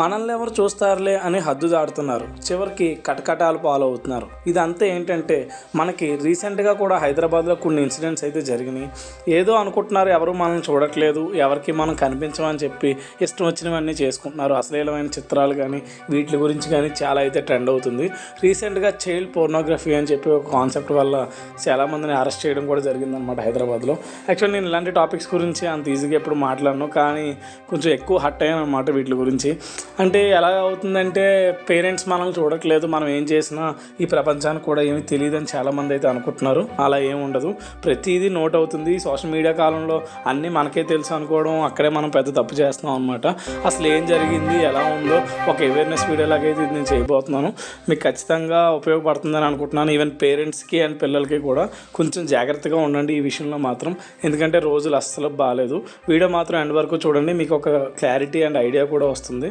మనల్ని ఎవరు చూస్తారులే అని హద్దు దాడుతున్నారు, చివరికి కటకటాలు పాలవుతున్నారు. ఇదంతా ఏంటంటే మనకి రీసెంట్గా కూడా హైదరాబాద్లో కొన్ని ఇన్సిడెంట్స్ అయితే జరిగినాయి. ఏదో అనుకుంటున్నారు, ఎవరు మనల్ని చూడట్లేదు, ఎవరికి మనం కనిపించమని చెప్పి ఇష్టం వచ్చినవన్నీ చేసుకుంటున్నారు. అశ్లీలమైన చిత్రాలు కానీ వీటి గురించి కానీ చాలా అయితే ట్రెండ్ అవుతుంది. రీసెంట్గా చైల్డ్ పోర్నోగ్రఫీ అని చెప్పి ఒక కాన్సెప్ట్ వల్ల చాలామందిని అరెస్ట్ చేయడం కూడా జరిగిందనమాట హైదరాబాద్లో. యాక్చువల్లీ నేను ఇలాంటి టాపిక్స్ గురించి అంత ఈజీగా ఎప్పుడు మాట్లాడను, కానీ కొంచెం ఎక్కువ హట్ అయ్యాను అనమాట వీటి గురించి. అంటే ఎలా అవుతుందంటే పేరెంట్స్ మనల్ని చూడట్లేదు, మనం ఏం చేసినా ఈ ప్రపంచానికి కూడా ఏమీ తెలియదని చాలామంది అయితే అనుకుంటున్నారు. అలా ఏమి ఉండదు, ప్రతిదీ నోట్ అవుతుంది. సోషల్ మీడియా కాలంలో అన్నీ మనకే తెలుసు అనుకోవడం, అక్కడే మనం పెద్ద తప్పు చేస్తున్నాం అనమాట. అసలు ఏం జరిగింది, ఎలా ఉందో ఒక అవేర్నెస్ వీడియోలాగైతే ఇది నేను చేయబోతున్నాను. మీకు ఖచ్చితంగా ఉపయోగపడుతుందని అనుకుంటున్నాను. ఈవెన్ పేరెంట్స్కి అండ్ పిల్లలకి కూడా కొంచెం జాగ్రత్తగా ఉండండి ఈ విషయంలో మాత్రం, ఎందుకంటే రోజులు అస్సలు బాగాలేదు. వీడియో మాత్రం ఎండ్ వరకు చూడండి, మీకు ఒక క్లారిటీ అండ్ ఐడియా కూడా వస్తుంది.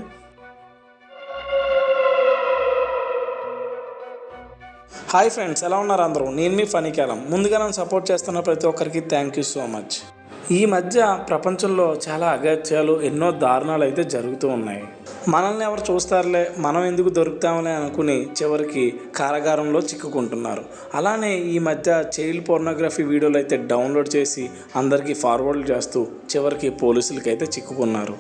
హాయ్ ఫ్రెండ్స్, ఎలా ఉన్నారు అందరూ? నేను మీ ఫనీ కాలం. ముందుగా నన్ను సపోర్ట్ చేస్తున్న ప్రతి ఒక్కరికి థ్యాంక్ యూ సో మచ్. ఈ మధ్య ప్రపంచంలో చాలా అగత్యాలు, ఎన్నో దారుణాలు అయితే జరుగుతూ ఉన్నాయి. మనల్ని ఎవరు చూస్తారులే, మనం ఎందుకు దొరుకుతామని అనుకుని చివరికి కారాగారంలో చిక్కుకుంటున్నారు. అలానే ఈ మధ్య చైల్డ్ పోర్నోగ్రఫీ వీడియోలు అయితే డౌన్లోడ్ చేసి అందరికీ ఫార్వర్డ్ చేస్తూ చివరికి పోలీసులకైతే చిక్కుకున్నారు.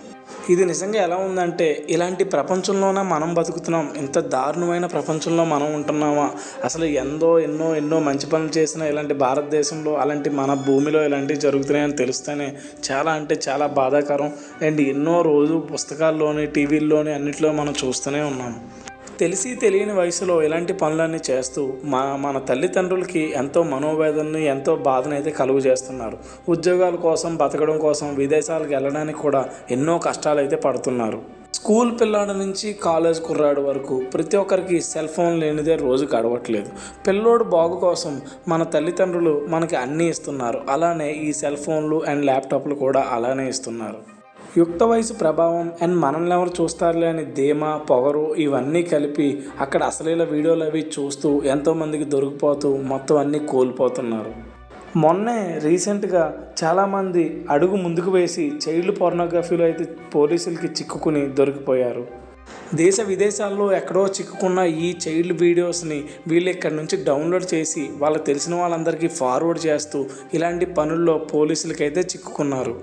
ఇది నిజంగా ఎలా ఉందంటే, ఇలాంటి ప్రపంచంలోనే మనం బతుకుతున్నాం, ఇంత దారుణమైన ప్రపంచంలో మనం ఉంటున్నామా? అసలు ఎన్నో మంచి పనులు చేసిన ఇలాంటి భారతదేశంలో, అలాంటి మన భూమిలో ఇలాంటివి జరుగుతున్నాయని తెలుస్తేనే చాలా అంటే చాలా బాధాకరం. అండ్ ఎన్నో రోజు పుస్తకాల్లోని, టీవీల్లోని అన్నింటిలో మనం చూస్తూనే ఉన్నాం. తెలిసి తెలియని వయసులో ఇలాంటి పనులన్నీ చేస్తూ మన తల్లిదండ్రులకి ఎంతో మనోవేదనని, ఎంతో బాధను అయితే కలుగు చేస్తున్నారు. ఉద్యోగాల కోసం, బతకడం కోసం విదేశాలకు వెళ్ళడానికి కూడా ఎన్నో కష్టాలు అయితే పడుతున్నారు. స్కూల్ పిల్లాడి నుంచి కాలేజ్ కుర్రాడు వరకు ప్రతి ఒక్కరికి సెల్ ఫోన్ లేనిదే రోజు గడవట్లేదు. పిల్లోడు బాగు కోసం మన తల్లిదండ్రులు మనకి అన్నీ ఇస్తున్నారు, అలానే ఈ సెల్ ఫోన్లు అండ్ ల్యాప్టాప్లు కూడా అలానే ఇస్తున్నారు. యుక్త వయసు ప్రభావం అండ్ మనల్ని ఎవరు చూస్తారులే అని ధీమా, పొగరు ఇవన్నీ కలిపి అక్కడ అసలైన వీడియోలు అవి చూస్తూ ఎంతోమందికి దొరికిపోతూ మొత్తం అన్నీ కోల్పోతున్నారు. మొన్నే రీసెంట్గా చాలామంది అడుగు ముందుకు వేసి చైల్డ్ పోర్నోగ్రఫీలో అయితే పోలీసులకి చిక్కుకుని దొరికిపోయారు. దేశ విదేశాల్లో ఎక్కడో చిక్కుకున్న ఈ చైల్డ్ వీడియోస్ని వీళ్ళు ఇక్కడి నుంచి డౌన్లోడ్ చేసి వాళ్ళకి తెలిసిన వాళ్ళందరికీ ఫార్వర్డ్ చేస్తూ ఇలాంటి పనుల్లో పోలీసులకైతే చిక్కుకున్నారు.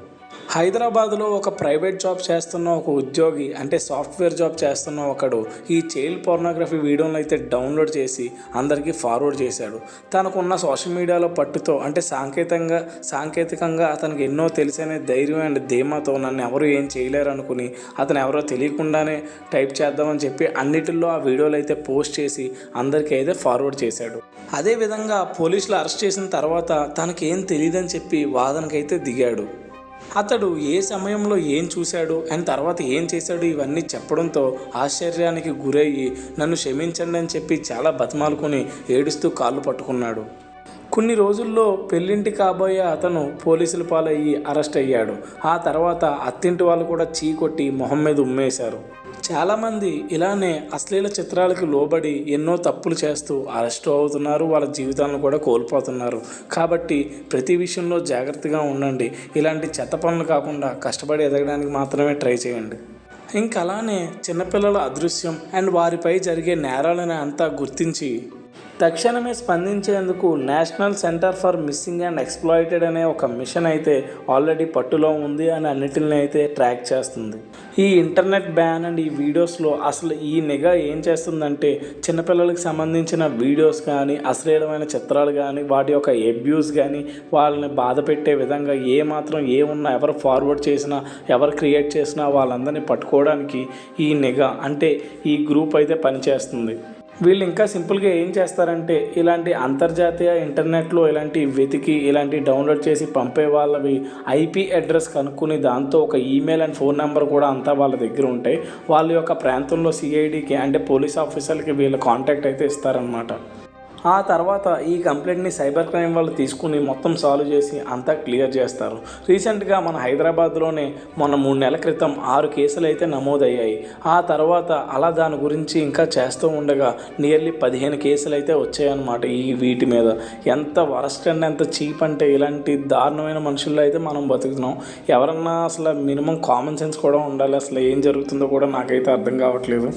హైదరాబాద్లో ఒక ప్రైవేట్ జాబ్ చేస్తున్న ఒక ఉద్యోగి, అంటే సాఫ్ట్వేర్ జాబ్ చేస్తున్న ఒకడు ఈ చైల్డ్ పోర్నోగ్రఫీ వీడియోలను అయితే డౌన్లోడ్ చేసి అందరికీ ఫార్వర్డ్ చేశాడు. తనకున్న సోషల్ మీడియాలో పట్టుతో, అంటే సాంకేతికంగా అతనికి ఎన్నో తెలిసనే ధైర్యం అండ్ ధీమాతో నన్ను ఎవరు ఏం చేయలేరు అనుకుని అతను ఎవరో తెలియకుండానే టైప్ చేద్దామని చెప్పి అన్నిటిల్లో ఆ వీడియోలు అయితే పోస్ట్ చేసి అందరికీ అయితే ఫార్వర్డ్ చేశాడు. అదేవిధంగా పోలీసులు అరెస్ట్ చేసిన తర్వాత తనకేం తెలియదని చెప్పి వాదనకైతే దిగాడు. అతడు ఏ సమయంలో ఏం చూశాడు అండ్ తర్వాత ఏం చేశాడు ఇవన్నీ చెప్పడంతో ఆశ్చర్యానికి గురయ్యి నన్ను క్షమించండి అని చెప్పి చాలా బతిమాలుకొని ఏడుస్తూ కాళ్ళు పట్టుకున్నాడు. కొన్ని రోజుల్లో పెళ్ళింటి కాబోయే అతను పోలీసుల పాలయ్యి అరెస్ట్ అయ్యాడు. ఆ తర్వాత అత్తింటి వాళ్ళు కూడా చీకొట్టి మొహం మీద ఉమ్మేశారు. చాలామంది ఇలానే అశ్లీల చిత్రాలకు లోబడి ఎన్నో తప్పులు చేస్తూ అరెస్ట్ అవుతున్నారు, వాళ్ళ జీవితాలను కూడా కోల్పోతున్నారు. కాబట్టి ప్రతి విషయంలో జాగ్రత్తగా ఉండండి. ఇలాంటి చెత్త పనులు కాకుండా కష్టపడి ఎదగడానికి మాత్రమే ట్రై చేయండి. ఇంకా అలానే చిన్నపిల్లల అదృశ్యం అండ్ వారిపై జరిగే నేరాలను అంతా గుర్తించి తక్షణమే స్పందించేందుకు national center for missing and exploited అనే ఒక మిషన్ అయితే ఆల్రెడీ పట్టులో ఉంది అని అన్నిటిని అయితే ట్రాక్ చేస్తుంది. ఈ ఇంటర్నెట్ బ్యాన్ అండ్ ఈ వీడియోస్లో అసలు ఈ నిఘా ఏం చేస్తుందంటే చిన్నపిల్లలకు సంబంధించిన వీడియోస్ కానీ, అశ్లీలమైన చిత్రాలు కానీ, వాటి యొక్క అబ్యూస్ కానీ, వాళ్ళని బాధ పెట్టే విధంగా ఏమున్నా ఎవరు ఫార్వర్డ్ చేసినా, ఎవరు క్రియేట్ చేసినా వాళ్ళందరినీ పట్టుకోవడానికి ఈ నిఘా, అంటే ఈ గ్రూప్ అయితే పనిచేస్తుంది. వీళ్ళు ఇంకా సింపుల్గా ఏం చేస్తారంటే ఇలాంటి అంతర్జాతీయ ఇంటర్నెట్లో ఇలాంటి వెతికి ఇలాంటి డౌన్లోడ్ చేసి పంపే వాళ్ళవి ఐపీ అడ్రస్ కనుక్కుని దాంతో ఒక ఈమెయిల్ అండ్ ఫోన్ నెంబర్ కూడా అంతా వాళ్ళ దగ్గర ఉంటాయి. వాళ్ళ యొక్క ప్రాంతంలో సిఐడికి, అంటే పోలీస్ ఆఫీసర్లకి వీళ్ళ కాంటాక్ట్ అయితే ఇస్తారనమాట. ఆ తర్వాత ఈ కంప్లైంట్ని సైబర్ క్రైమ్ వాళ్ళు తీసుకుని మొత్తం సాల్వ్ చేసి అంతా క్లియర్ చేస్తారు. రీసెంట్గా మన హైదరాబాద్లోనే మొన్న 3 నెలల క్రితం 6 కేసులు అయితే నమోదయ్యాయి. ఆ తర్వాత అలా దాని గురించి ఇంకా చేస్తూ ఉండగా నియర్లీ 15 కేసులు అయితే వచ్చాయన్నమాట వీటి మీద. ఎంత వరస్ట్ అండ్ ఎంత చీప్ అంటే ఇలాంటి దారుణమైన మనుషుల్లో అయితే మనం బతుకుతున్నాం. ఎవరన్నా అసలు మినిమం కామన్ సెన్స్ కూడా ఉండాలి. అసలు ఏం జరుగుతుందో కూడా నాకైతే అర్థం కావట్లేదు.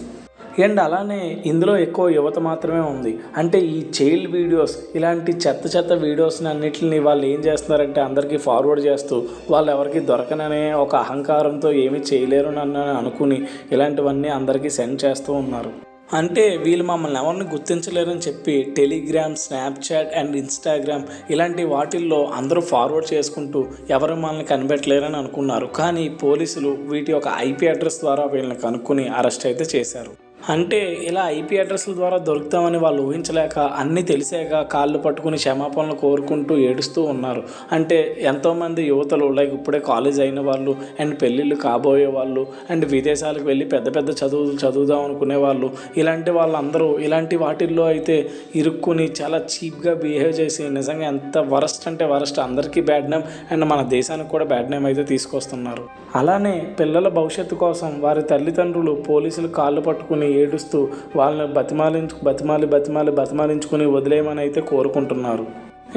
అండ్ అలానే ఇందులో ఎక్కువ యువత మాత్రమే ఉంది. అంటే ఈ చైల్డ్ వీడియోస్, ఇలాంటి చెత్త వీడియోస్ని అన్నిటిని వాళ్ళు ఏం చేస్తున్నారంటే అందరికీ ఫార్వర్డ్ చేస్తూ వాళ్ళు ఎవరికి దొరకననే ఒక అహంకారంతో ఏమీ చేయలేరు నన్ను అనుకుని ఇలాంటివన్నీ అందరికీ సెండ్ చేస్తూ ఉన్నారు. అంటే వీళ్ళు మమ్మల్ని ఎవరిని గుర్తించలేరని చెప్పి టెలిగ్రామ్, స్నాప్చాట్ అండ్ ఇన్స్టాగ్రామ్ ఇలాంటి వాటిల్లో అందరూ ఫార్వర్డ్ చేసుకుంటూ ఎవరు మనల్ని కనిపెట్టలేరని అనుకున్నారు. కానీ పోలీసులు వీటి యొక్క ఐపీ అడ్రస్ ద్వారా వీళ్ళని కనుక్కొని అరెస్ట్ అయితే చేశారు. అంటే ఇలా ఐపీ అడ్రస్ల ద్వారా దొరుకుతామని వాళ్ళు ఊహించలేక, అన్నీ తెలిసాక కాళ్ళు పట్టుకుని క్షమాపణలు కోరుకుంటూ ఏడుస్తూ ఉన్నారు. అంటే ఎంతోమంది యువతలు లైక్ ఇప్పుడే కాలేజ్ అయిన వాళ్ళు అండ్ పెళ్ళిళ్ళు కాబోయే వాళ్ళు అండ్ విదేశాలకు వెళ్ళి పెద్ద చదువులు చదువుదాం అనుకునే వాళ్ళు, ఇలాంటి వాళ్ళందరూ ఇలాంటి వాటిల్లో అయితే ఇరుక్కుని చాలా చీప్గా బిహేవ్ చేసి నిజంగా ఎంత వరస్ట్ అంటే వరస్ట్, అందరికీ బ్యాడ్ నేమ్ అండ్ మన దేశానికి కూడా బ్యాడ్ నేమ్ అయితే తీసుకొస్తున్నారు. అలానే పిల్లల భవిష్యత్తు కోసం వారి తల్లిదండ్రులు పోలీసులు కాళ్ళు పట్టుకుని ఏడుస్తూ వాళ్ళని బతిమాలించుకుని వదిలేయమని అయితే కోరుకుంటున్నారు.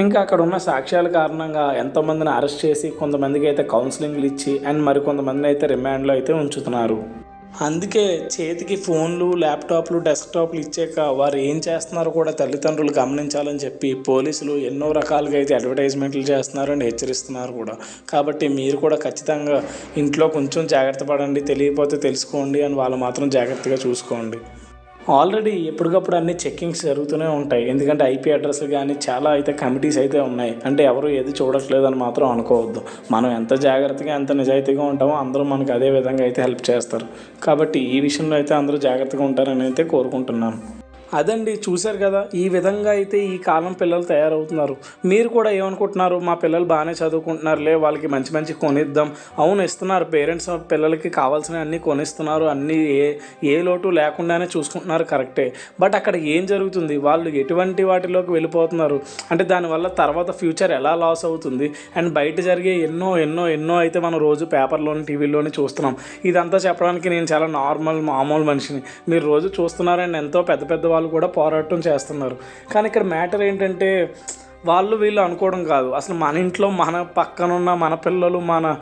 ఇంకా అక్కడ ఉన్న సాక్ష్యాల కారణంగా ఎంతోమందిని అరెస్ట్ చేసి కొంతమందికి అయితే కౌన్సిలింగ్లు ఇచ్చి అండ్ మరికొంతమందిని అయితే రిమాండ్లో అయితే ఉంచుతున్నారు. అందుకే చేతికి ఫోన్లు, ల్యాప్టాప్లు, డెస్క్టాప్లు ఇచ్చాక వారు ఏం చేస్తున్నారో కూడా తల్లిదండ్రులు గమనించాలని చెప్పి పోలీసులు ఎన్నో రకాలుగా అయితే అడ్వర్టైజ్మెంట్లు చేస్తున్నారు అండ్ హెచ్చరిస్తున్నారు కూడా. కాబట్టి మీరు కూడా ఖచ్చితంగా ఇంట్లో కొంచెం జాగ్రత్త పడండి, తెలియకపోతే తెలుసుకోండి అని వాళ్ళు మాత్రం జాగ్రత్తగా చూసుకోండి. ఆల్రెడీ ఎప్పటికప్పుడు అన్ని చెక్కింగ్స్ జరుగుతూనే ఉంటాయి. ఎందుకంటే ఐపీ అడ్రస్ కానీ చాలా అయితే కమిటీస్ అయితే ఉన్నాయి. అంటే ఎవరు ఏది చూడట్లేదని మాత్రం అనుకోవద్దు. మనం ఎంత జాగ్రత్తగా ఎంత నిజాయితీగా ఉంటామో అందరూ మనకు అదే విధంగా అయితే హెల్ప్ చేస్తారు. కాబట్టి ఈ విషయంలో అయితే అందరూ జాగ్రత్తగా ఉంటారని అయితే కోరుకుంటున్నాను. అదండి, చూశారు కదా ఈ విధంగా అయితే ఈ కాలం పిల్లలు తయారవుతున్నారు. మీరు కూడా ఏమనుకుంటున్నారు, మా పిల్లలు బాగానే చదువుకుంటున్నారులే, వాళ్ళకి మంచి కొనిద్దాం. అవును, ఇస్తున్నారు. పేరెంట్స్ పిల్లలకి కావాల్సినవి అన్నీ కొనిస్తున్నారు, అన్నీ ఏ లోటు లేకుండానే చూసుకుంటున్నారు, కరెక్టే. బట్ అక్కడ ఏం జరుగుతుంది, వాళ్ళు ఎటువంటి వాటిలోకి వెళ్ళిపోతున్నారు అంటే దానివల్ల తర్వాత ఫ్యూచర్ ఎలా లాస్ అవుతుంది అండ్ బయట జరిగే ఎన్నో అయితే మనం రోజు పేపర్లోని టీవీలోని చూస్తున్నాం. ఇదంతా చెప్పడానికి నేను చాలా మామూలు మనిషిని. మీరు రోజు చూస్తున్నారండి ఎంతో పెద్ద వాళ్ళు కూడా పోరాటం చేస్తున్నారు. కానీ ఇక్కడ మ్యాటర్ ఏంటంటే వీళ్ళు అనుకోవడం కాదు. అసలు మన ఇంట్లో మన పక్కనున్న మన పిల్లలు, మన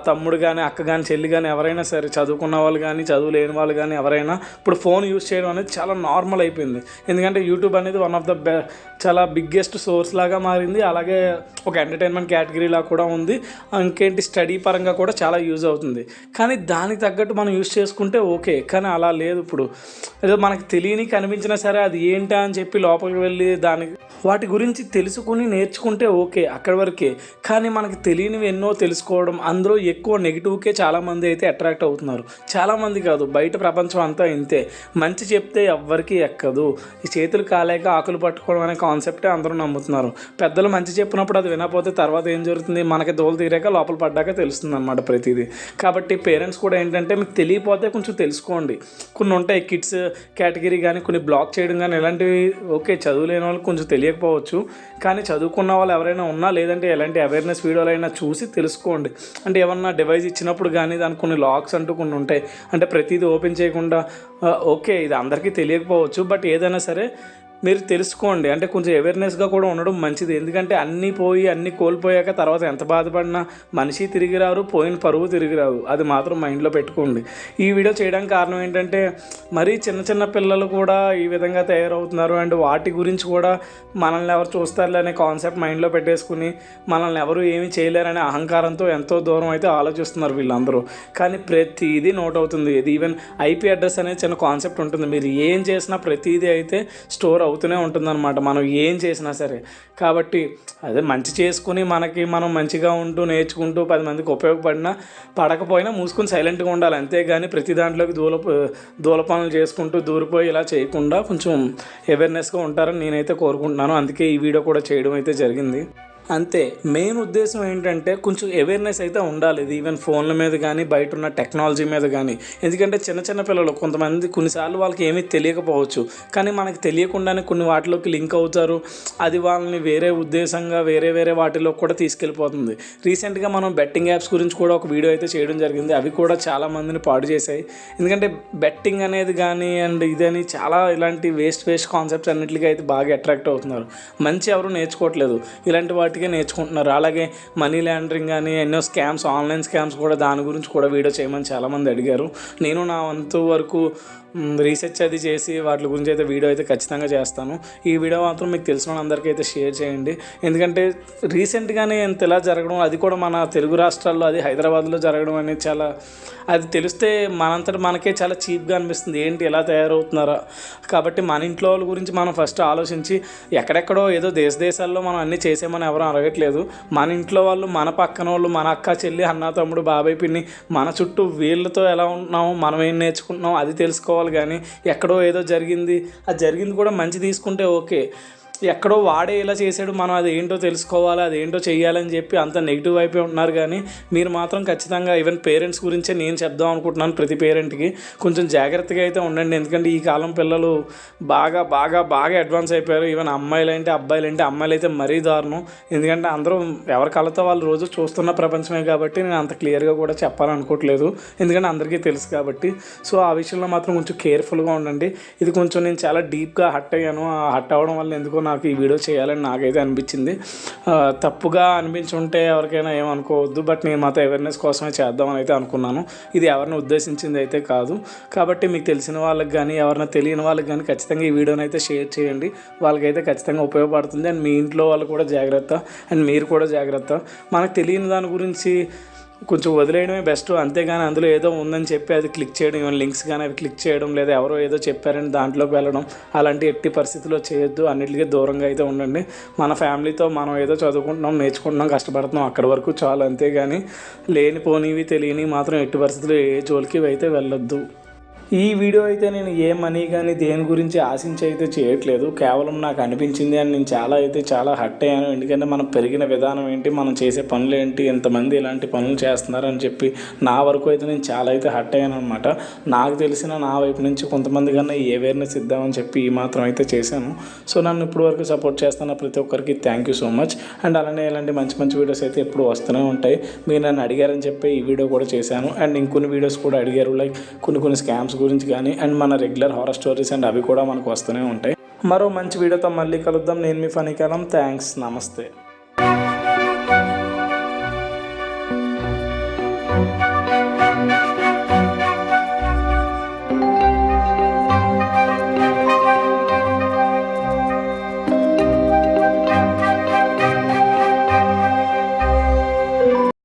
తమ్ముడు కానీ అక్క కానీ చెల్లి కానీ ఎవరైనా సరే, చదువుకున్న వాళ్ళు కానీ చదువు లేని వాళ్ళు కానీ ఎవరైనా ఇప్పుడు ఫోన్ యూజ్ చేయడం అనేది చాలా నార్మల్ అయిపోయింది. ఎందుకంటే యూట్యూబ్ అనేది వన్ ఆఫ్ ద చాలా బిగ్గెస్ట్ సోర్స్ లాగా మారింది. అలాగే ఒక ఎంటర్టైన్మెంట్ కేటగిరీలా కూడా ఉంది. ఇంకేంటి స్టడీ పరంగా కూడా చాలా యూజ్ అవుతుంది. కానీ దానికి తగ్గట్టు మనం యూజ్ చేసుకుంటే ఓకే. కానీ అలా లేదు. ఇప్పుడు ఏదో మనకి తెలియని కనిపించినా సరే అది ఏంటా అని చెప్పి లోపలికి వెళ్ళి వాటి గురించి తెలుసుకుని నేర్చుకుంటే ఓకే, అక్కడి వరకే. కానీ మనకి తెలియనివి ఎన్నో తెలుసుకోవడం, అందులో ఎక్కువ నెగిటివ్కే చాలామంది అయితే అట్రాక్ట్ అవుతున్నారు. చాలామంది కాదు, బయట ప్రపంచం అంతా ఇంతే. మంచి చెప్తే ఎవ్వరికీ ఎక్కదు. ఈ చేతులు కాలేక ఆకులు పట్టుకోవడం అనే కాన్సెప్టే అందరూ నమ్ముతున్నారు. పెద్దలు మంచి చెప్పినప్పుడు అది వినకపోతే తర్వాత ఏం జరుగుతుంది, మనకి దోలు తీరాక లోపల పడ్డాక తెలుస్తుంది అన్నమాట ప్రతిదీ. కాబట్టి పేరెంట్స్ కూడా ఏంటంటే మీకు తెలియకపోతే కొంచెం తెలుసుకోండి. కొన్ని ఉంటాయి కిడ్స్ కేటగిరీ కానీ, కొన్ని బ్లాక్ చేయడం కానీ, ఇలాంటివి ఓకే. చదువులేని వాళ్ళకి కొంచెం తెలియకపోవచ్చు, కానీ చదువుకున్న వాళ్ళు ఎవరైనా ఉన్నా లేదంటే ఎలాంటి అవేర్నెస్ వీడియోలు అయినా చూసి తెలుసుకోండి. అంటే ఏమన్నా డివైస్ ఇచ్చినప్పుడు కానీ దానికి కొన్ని లాక్స్ అంటూ కొన్ని ఉంటాయి. అంటే ప్రతిదీ ఓపెన్ చేయకుండా ఓకే, ఇది అందరికీ తెలియకపోవచ్చు, బట్ ఏదైనా సరే మీరు తెలుసుకోండి. అంటే కొంచెం అవేర్నెస్గా కూడా ఉండడం మంచిది. ఎందుకంటే అన్నీ కోల్పోయాక తర్వాత ఎంత బాధపడినా మనిషి తిరిగి రారు, పోయిన పరువు తిరిగి రాదు. అది మాత్రం మైండ్లో పెట్టుకోండి. ఈ వీడియో చేయడానికి కారణం ఏంటంటే మరీ చిన్న పిల్లలు కూడా ఈ విధంగా తయారవుతున్నారు. అండ్ వాటి గురించి కూడా మనల్ని ఎవరు చూస్తారులే అనే కాన్సెప్ట్ మైండ్లో పెట్టేసుకుని మనల్ని ఎవరు ఏమీ చేయలేరనే అహంకారంతో ఎంతో దూరం అయితే ఆలోచిస్తున్నారు వీళ్ళందరూ. కానీ ప్రతిదీ నోట్ అవుతుంది. ఇది ఈవెన్ ఐపీ అడ్రస్ అనేది చిన్న కాన్సెప్ట్ ఉంటుంది. మీరు ఏం చేసినా ప్రతిదీ అయితే స్టోర్ అవుతూనే ఉంటుందన్నమాట, మనం ఏం చేసినా సరే. కాబట్టి అదే మంచి చేసుకుని మనం మంచిగా ఉంటూ నేర్చుకుంటూ 10 మందికి ఉపయోగపడినా పడకపోయినా మూసుకొని సైలెంట్గా ఉండాలి. అంతేగాని ప్రతి దాంట్లోకి దూల పనులు చేసుకుంటూ దూరిపోయి ఇలా చేయకుండా కొంచెం అవేర్నెస్గా ఉంటారని నేనైతే కోరుకుంటున్నాను. అందుకే ఈ వీడియో కూడా చేయడం అయితే జరిగింది. అంతే. మెయిన్ ఉద్దేశం ఏంటంటే కొంచెం అవేర్నెస్ అయితే ఉండాలి. ఇది ఈవెన్ ఫోన్ల మీద కానీ, బయట ఉన్న టెక్నాలజీ మీద కానీ. ఎందుకంటే చిన్న చిన్న పిల్లలు కొంతమంది కొన్నిసార్లు వాళ్ళకి ఏమీ తెలియకపోవచ్చు, కానీ మనకు తెలియకుండానే కొన్ని వాటిలోకి లింక్ అవుతారు. అది వాళ్ళని వేరే ఉద్దేశంగా వేరే వేరే వాటిలో కూడా తీసుకెళ్ళిపోతుంది. రీసెంట్గా మనం బెట్టింగ్ యాప్స్ గురించి కూడా ఒక వీడియో అయితే చేయడం జరిగింది. అవి కూడా చాలామందిని పాడు చేశాయి. ఎందుకంటే బెట్టింగ్ అనేది కానీ అండ్ ఇదని చాలా ఇలాంటి వేస్ట్ కాన్సెప్ట్స్ అన్నింటికి అయితే బాగా అట్రాక్ట్ అవుతున్నారు. మంచి ఎవరు నేర్చుకోవట్లేదు, ఇలాంటి వాటికే నేర్చుకుంటున్నారు. అలాగే మనీ లాండరింగ్ కానీ ఎన్నో స్కామ్స్, ఆన్లైన్ స్కామ్స్ కూడా దాని గురించి కూడా వీడియో చేయమని చాలామంది అడిగారు. నేను నా వంతు వరకు రీసెర్చ్ అది చేసి వాటి గురించి అయితే వీడియో అయితే ఖచ్చితంగా చేస్తాను. ఈ వీడియో మాత్రం మీకు తెలిసిన వాళ్ళందరికీ అయితే షేర్ చేయండి. ఎందుకంటే రీసెంట్గానే ఇంత ఇలా జరగడం, అది కూడా మన తెలుగు రాష్ట్రాల్లో, అది హైదరాబాద్లో జరగడం అనేది చాలా, అది తెలిస్తే మనంతట మనకే చాలా చీప్గా అనిపిస్తుంది. ఏంటి ఎలా తయారవుతున్నారా? కాబట్టి మన ఇంట్లో వాళ్ళ గురించి మనం ఫస్ట్ ఆలోచించి, ఎక్కడెక్కడో ఏదో దేశాల్లో మనం అన్నీ చేసామని ఎవరు అడగట్లేదు. మన ఇంట్లో వాళ్ళు, మన పక్కన వాళ్ళు, మన అక్క చెల్లి, అన్న తమ్ముడు, బాబాయ్ పిన్ని, మన చుట్టూ వీళ్ళతో ఎలా ఉంటున్నాము, మనం ఏం నేర్చుకుంటున్నాం అది తెలుసుకోవాలి. కానీ ఎక్కడో ఏదో జరిగింది, అది జరిగింది కూడా మంచి తీసుకుంటే ఓకే. ఎక్కడో వాడే ఇలా చేశాడు, మనం అది ఏంటో తెలుసుకోవాలి, అది ఏంటో చెయ్యాలని చెప్పి అంత నెగిటివ్ అయిపోయి ఉంటున్నారు. కానీ మీరు మాత్రం ఖచ్చితంగా, ఈవెన్ పేరెంట్స్ గురించే నేను చెప్దాం అనుకుంటున్నాను, ప్రతి పేరెంట్కి కొంచెం జాగ్రత్తగా అయితే ఉండండి. ఎందుకంటే ఈ కాలం పిల్లలు బాగా బాగా బాగా అడ్వాన్స్ అయిపోయారు. ఈవెన్ అమ్మాయిలంటే అబ్బాయిలంటే, అమ్మాయిలు అయితే మరీ దారుణం. ఎందుకంటే అందరూ ఎవరి కళ్ళతో వాళ్ళు రోజు చూస్తున్న ప్రపంచమే కాబట్టి నేను అంత క్లియర్గా కూడా చెప్పాలనుకోవట్లేదు, ఎందుకంటే అందరికీ తెలుసు కాబట్టి. సో ఆ విషయంలో మాత్రం కొంచెం కేర్ఫుల్గా ఉండండి. ఇది కొంచెం నేను చాలా డీప్గా హర్ట్ అయ్యాను. ఆ హర్ట్ అవ్వడం వల్ల ఎందుకో నాకు ఈ వీడియో చేయాలని నాకైతే అనిపించింది. తప్పుగా అనిపించుంటే ఎవరికైనా ఏమనుకోవద్దు, బట్ నేను మాత్రం అవేర్నెస్ కోసమే చేద్దామని అయితే అనుకున్నాను. ఇది ఎవరిని ఉద్దేశించింది అయితే కాదు. కాబట్టి మీకు తెలిసిన వాళ్ళకి కానీ, ఎవరైనా తెలియని వాళ్ళకి కానీ ఖచ్చితంగా ఈ వీడియోని అయితే షేర్ చేయండి. వాళ్ళకైతే ఖచ్చితంగా ఉపయోగపడుతుంది. అండ్ మీ ఇంట్లో వాళ్ళు కూడా జాగ్రత్త, అండ్ మీరు కూడా జాగ్రత్త. మనకు తెలియని దాని గురించి కొంచెం వదిలేయడమే బెస్ట్. అంతేగాని అందులో ఏదో ఉందని చెప్పి అది క్లిక్ చేయడం, ఏమైనా లింక్స్ కానీ అవి క్లిక్ చేయడం, లేదా ఎవరో ఏదో చెప్పారని దాంట్లోకి వెళ్ళడం, అలాంటి ఎట్టి పరిస్థితుల్లో చేయొద్దు. అన్నిటికీ దూరంగా అయితే ఉండండి. మన ఫ్యామిలీతో మనం ఏదో చదువుకుంటున్నాం, నేర్చుకుంటున్నాం, కష్టపడుతున్నాం, అక్కడి వరకు చాలు. అంతేగాని లేనిపోనివి తెలియని మాత్రం ఎట్టి పరిస్థితుల్లో ఏ జోలికి అయితే వెళ్ళొద్దు. ఈ వీడియో అయితే నేను ఏ మనీ కానీ దేని గురించి ఆశించి అయితే చేయట్లేదు. కేవలం నాకు అనిపించింది అని నేను చాలా హర్ట్ అయ్యాను. ఎందుకంటే మనం పెరిగిన విధానం ఏంటి, మనం చేసే పనులు ఏంటి, ఎంతమంది ఇలాంటి పనులు చేస్తున్నారని చెప్పి నా వరకు అయితే నేను చాలా అయితే హర్ట్ అయ్యాను అనమాట. నాకు తెలిసిన నా వైపు నుంచి కొంతమంది కన్నా ఈ అవేర్నెస్ ఇద్దామని చెప్పి ఈ మాత్రం అయితే చేశాను. సో నన్ను ఇప్పుడు వరకు సపోర్ట్ చేస్తున్న ప్రతి ఒక్కరికి thank you so much. And అలానే ఇలాంటి మంచి వీడియోస్ అయితే ఎప్పుడు వస్తూనే ఉంటాయి. మీరు నన్ను అడిగారని చెప్పి ఈ వీడియో కూడా చేశాను. అండ్ ఇంకొన్ని వీడియోస్ కూడా అడిగారు, లైక్ కొన్ని స్కామ్స్ గురించి కానీ, అండ్ మన రెగ్యులర్ హారర్ స్టోరీస్ అండ్ అవి కూడా మనకు వస్తూనే ఉంటాయి. మరో మంచి వీడియోతో మళ్ళీ కలుద్దాం. నేను మీ ఫనీ కాలం. థ్యాంక్స్. నమస్తే.